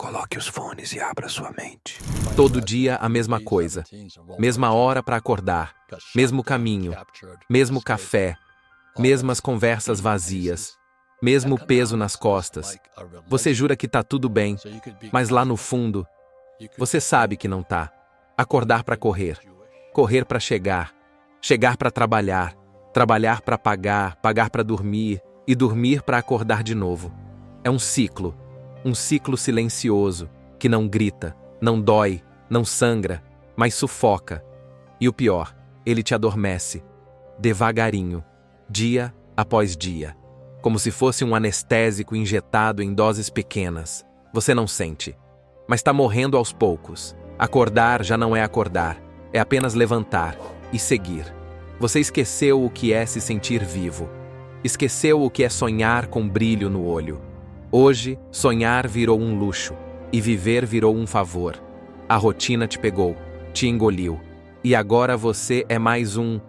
Coloque os fones e abra sua mente. Todo dia a mesma coisa. Mesma hora para acordar, mesmo caminho, mesmo café, mesmas conversas vazias, mesmo peso nas costas. Você jura que tá tudo bem, mas lá no fundo, você sabe que não tá. Acordar para correr, correr para chegar, chegar para trabalhar, trabalhar para pagar, pagar para dormir e dormir para acordar de novo. É um ciclo silencioso, que não grita, não dói, não sangra, mas sufoca. E o pior, ele te adormece, devagarinho, dia após dia, como se fosse um anestésico injetado em doses pequenas. Você não sente, mas está morrendo aos poucos. Acordar já não é acordar, é apenas levantar e seguir. Você esqueceu o que é se sentir vivo. Esqueceu o que é sonhar com brilho no olho. Hoje, sonhar virou um luxo e viver virou um favor. A rotina te pegou, te engoliu. E agora você é mais um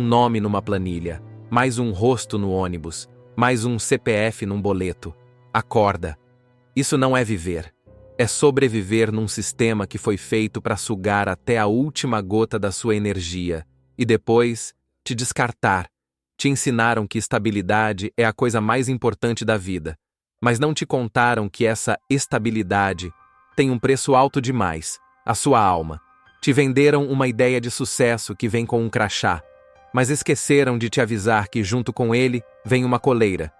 nome numa planilha, mais um rosto no ônibus, mais um CPF num boleto. Acorda. Isso não é viver. É sobreviver num sistema que foi feito para sugar até a última gota da sua energia e depois te descartar. Te ensinaram que estabilidade é a coisa mais importante da vida, mas não te contaram que essa estabilidade tem um preço alto demais, a sua alma. Te venderam uma ideia de sucesso que vem com um crachá, mas esqueceram de te avisar que junto com ele vem uma coleira.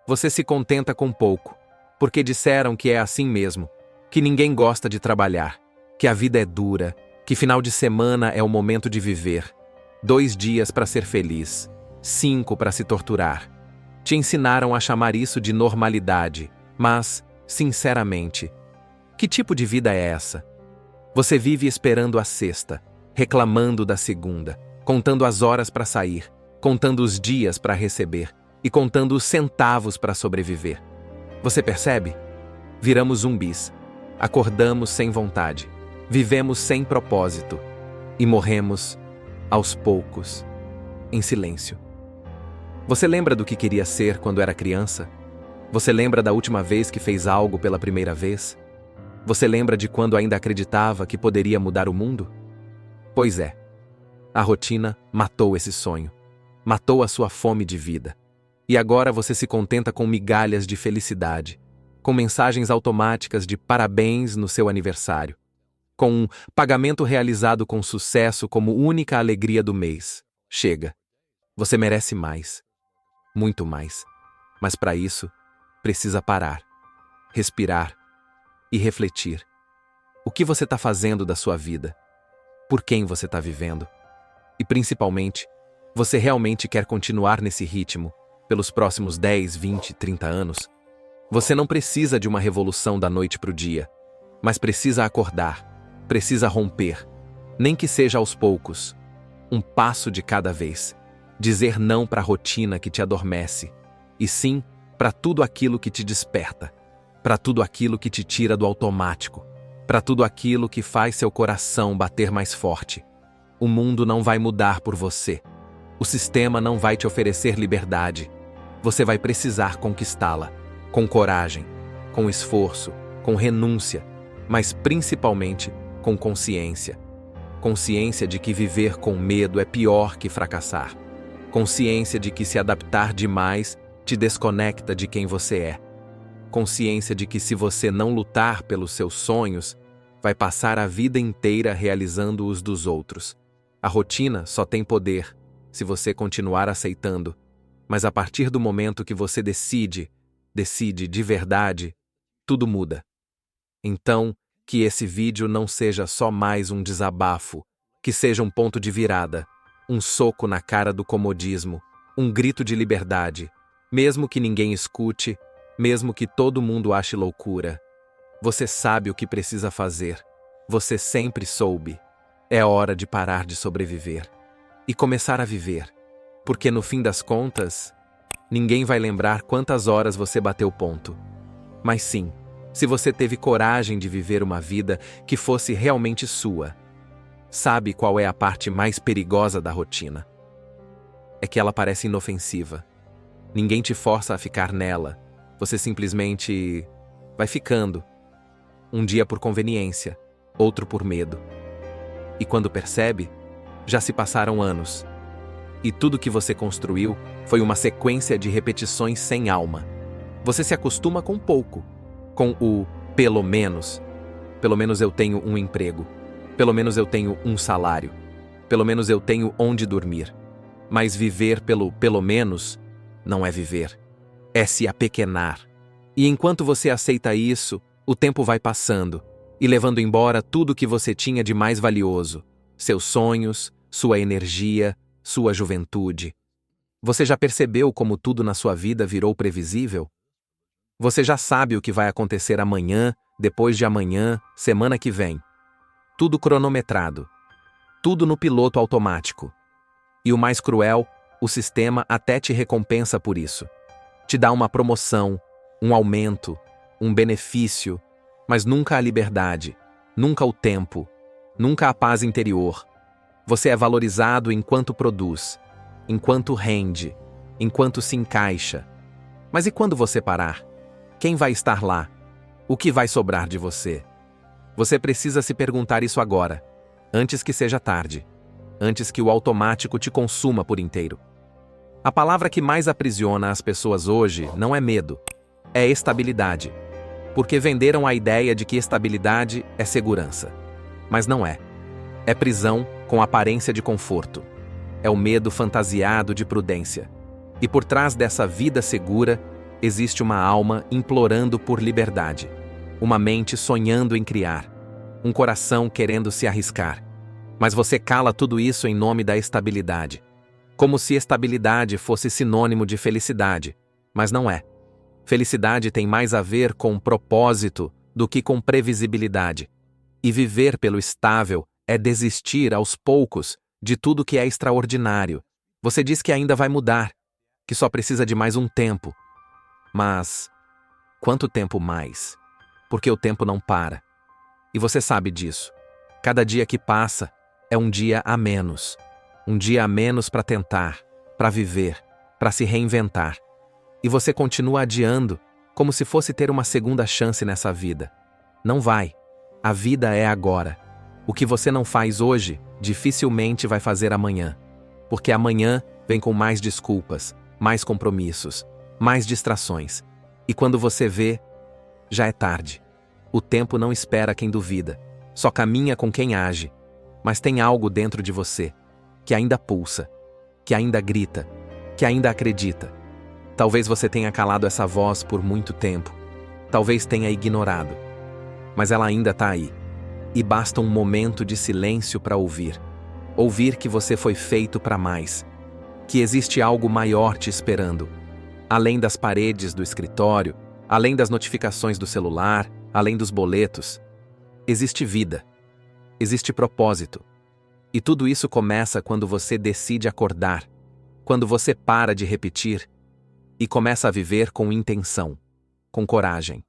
Você se contenta com pouco, porque disseram que é assim mesmo, que ninguém gosta de trabalhar, que a vida é dura, que final de semana é o momento de viver. 2 dias para ser feliz, 5 para se torturar. Te ensinaram a chamar isso de normalidade, mas, sinceramente, que tipo de vida é essa? Você vive esperando a sexta, reclamando da segunda, contando as horas para sair, contando os dias para receber e contando os centavos para sobreviver. Você percebe? Viramos zumbis, acordamos sem vontade, vivemos sem propósito e morremos, aos poucos, em silêncio. Você lembra do que queria ser quando era criança? Você lembra da última vez que fez algo pela primeira vez? Você lembra de quando ainda acreditava que poderia mudar o mundo? Pois é. A rotina matou esse sonho. Matou a sua fome de vida. E agora você se contenta com migalhas de felicidade, com mensagens automáticas de parabéns no seu aniversário, com um pagamento realizado com sucesso como única alegria do mês. Chega. Você merece mais. Muito mais. Mas para isso, precisa parar, respirar e refletir. O que você está fazendo da sua vida? Por quem você está vivendo? E principalmente, você realmente quer continuar nesse ritmo pelos próximos 10, 20, 30 anos? Você não precisa de uma revolução da noite para o dia, mas precisa acordar, precisa romper, nem que seja aos poucos, um passo de cada vez. Dizer não para a rotina que te adormece, e sim para tudo aquilo que te desperta, para tudo aquilo que te tira do automático, para tudo aquilo que faz seu coração bater mais forte. O mundo não vai mudar por você. O sistema não vai te oferecer liberdade. Você vai precisar conquistá-la, com coragem, com esforço, com renúncia, mas principalmente com consciência. Consciência de que viver com medo é pior que fracassar. Consciência de que se adaptar demais te desconecta de quem você é. Consciência de que se você não lutar pelos seus sonhos, vai passar a vida inteira realizando os dos outros. A rotina só tem poder se você continuar aceitando, mas a partir do momento que você decide de verdade, tudo muda. Então, que esse vídeo não seja só mais um desabafo, que seja um ponto de virada, um soco na cara do comodismo, um grito de liberdade, mesmo que ninguém escute, mesmo que todo mundo ache loucura. Você sabe o que precisa fazer. Você sempre soube. É hora de parar de sobreviver e começar a viver, porque no fim das contas, ninguém vai lembrar quantas horas você bateu ponto. Mas sim, se você teve coragem de viver uma vida que fosse realmente sua. Sabe qual é a parte mais perigosa da rotina? É que ela parece inofensiva. Ninguém te força a ficar nela. Você simplesmente vai ficando. um dia por conveniência, outro por medo. E quando percebe, já se passaram anos. E tudo que você construiu foi uma sequência de repetições sem alma. Você se acostuma com pouco, com o pelo menos. Pelo menos eu tenho um emprego. Pelo menos eu tenho um salário. Pelo menos eu tenho onde dormir. Mas viver pelo menos não é viver. É se apequenar. E enquanto você aceita isso, o tempo vai passando e levando embora tudo que você tinha de mais valioso: seus sonhos, sua energia, sua juventude. Você já percebeu como tudo na sua vida virou previsível? Você já sabe o que vai acontecer amanhã, depois de amanhã, semana que vem. Tudo cronometrado. Tudo no piloto automático. E o mais cruel, o sistema até te recompensa por isso. Te dá uma promoção, um aumento, um benefício, mas nunca a liberdade, nunca o tempo, nunca a paz interior. Você é valorizado enquanto produz, enquanto rende, enquanto se encaixa. Mas e quando você parar? Quem vai estar lá? O que vai sobrar de você? Você precisa se perguntar isso agora, antes que seja tarde, antes que o automático te consuma por inteiro. A palavra que mais aprisiona as pessoas hoje não é medo, é estabilidade. Porque venderam a ideia de que estabilidade é segurança. Mas não é. É prisão com aparência de conforto. É o medo fantasiado de prudência. E por trás dessa vida segura, existe uma alma implorando por liberdade. Uma mente sonhando em criar. Um coração querendo se arriscar. Mas você cala tudo isso em nome da estabilidade. Como se estabilidade fosse sinônimo de felicidade. Mas não é. Felicidade tem mais a ver com propósito do que com previsibilidade. E viver pelo estável é desistir aos poucos de tudo que é extraordinário. Você diz que ainda vai mudar, que só precisa de mais um tempo. Mas quanto tempo mais? Porque o tempo não para. E você sabe disso. Cada dia que passa é um dia a menos. Um dia a menos para tentar, para viver, para se reinventar. E você continua adiando, como se fosse ter uma segunda chance nessa vida. Não vai. A vida é agora. O que você não faz hoje, dificilmente vai fazer amanhã. Porque amanhã vem com mais desculpas, mais compromissos, mais distrações. E quando você vê, já é tarde. O tempo não espera quem duvida, só caminha com quem age. Mas tem algo dentro de você, que ainda pulsa, que ainda grita, que ainda acredita. Talvez você tenha calado essa voz por muito tempo. Talvez tenha ignorado. Mas ela ainda está aí. E basta um momento de silêncio para ouvir. Ouvir que você foi feito para mais. Que existe algo maior te esperando. Além das paredes do escritório, além das notificações do celular, além dos boletos. Existe vida. Existe propósito. E tudo isso começa quando você decide acordar. Quando você para de repetir e começa a viver com intenção, com coragem,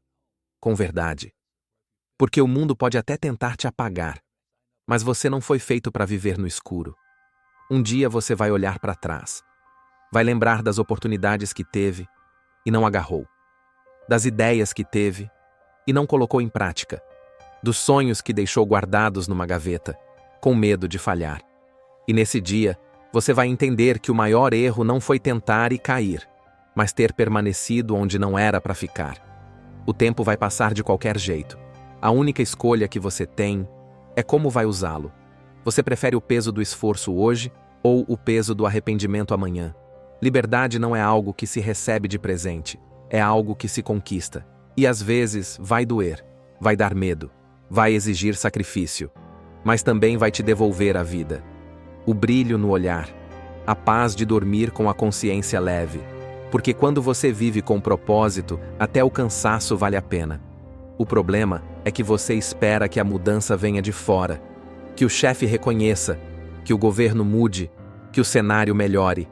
com verdade. Porque o mundo pode até tentar te apagar, mas você não foi feito para viver no escuro. Um dia você vai olhar para trás, vai lembrar das oportunidades que teve e não agarrou, das ideias que teve e não colocou em prática, dos sonhos que deixou guardados numa gaveta, com medo de falhar. E nesse dia, você vai entender que o maior erro não foi tentar e cair, mas ter permanecido onde não era para ficar. O tempo vai passar de qualquer jeito. A única escolha que você tem é como vai usá-lo. Você prefere o peso do esforço hoje ou o peso do arrependimento amanhã? Liberdade não é algo que se recebe de presente, é algo que se conquista. E às vezes vai doer, vai dar medo, vai exigir sacrifício, mas também vai te devolver a vida. O brilho no olhar, a paz de dormir com a consciência leve. Porque quando você vive com propósito, até o cansaço vale a pena. O problema é que você espera que a mudança venha de fora, que o chefe reconheça, que o governo mude, que o cenário melhore.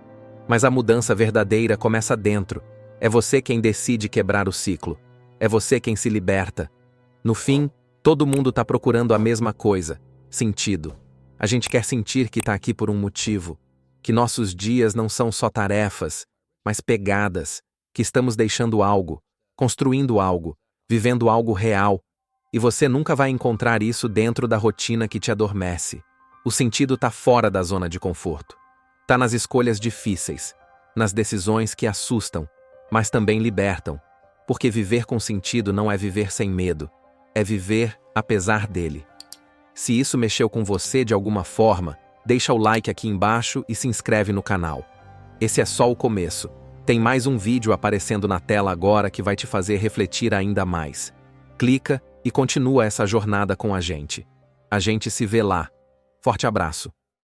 Mas a mudança verdadeira começa dentro. É você quem decide quebrar o ciclo. É você quem se liberta. No fim, todo mundo está procurando a mesma coisa: sentido. A gente quer sentir que está aqui por um motivo, que nossos dias não são só tarefas, mas pegadas, que estamos deixando algo, construindo algo, vivendo algo real. E você nunca vai encontrar isso dentro da rotina que te adormece. O sentido tá fora da zona de conforto. Tá nas escolhas difíceis, nas decisões que assustam, mas também libertam. Porque viver com sentido não é viver sem medo, é viver apesar dele. Se isso mexeu com você de alguma forma, deixa o like aqui embaixo e se inscreve no canal. Esse é só o começo. Tem mais um vídeo aparecendo na tela agora que vai te fazer refletir ainda mais. Clica e continua essa jornada com a gente. A gente se vê lá. Forte abraço.